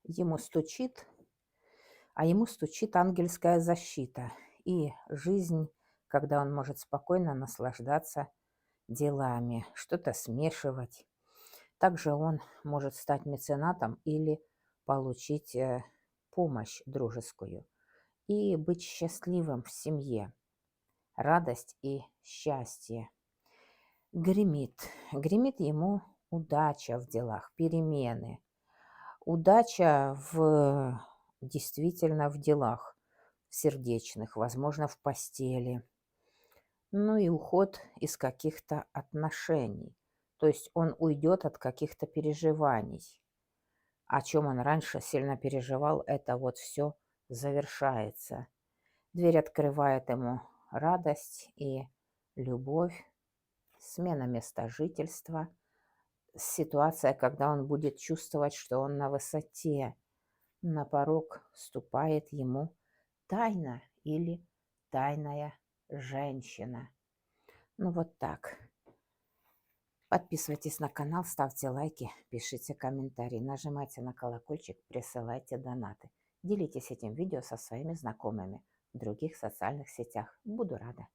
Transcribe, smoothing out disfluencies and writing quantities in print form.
ему стучит, а ему стучит ангельская защита и жизнь, когда он может спокойно наслаждаться делами, что-то смешивать. Также он может стать меценатом или получить помощь дружескую и быть счастливым в семье, радость и счастье. Гремит ему удача в делах, перемены, удача действительно в делах сердечных, возможно, в постели. Ну и уход из каких-то отношений. То есть он уйдет от каких-то переживаний. О чем он раньше сильно переживал, это вот все завершается. Дверь открывает ему радость и любовь, смена места жительства, ситуация, когда он будет чувствовать, что он на высоте. На порог ступает ему тайна или тайная женщина. Ну вот так. Подписывайтесь на канал, ставьте лайки, пишите комментарии, нажимайте на колокольчик, присылайте донаты. Делитесь этим видео со своими знакомыми в других социальных сетях. Буду рада.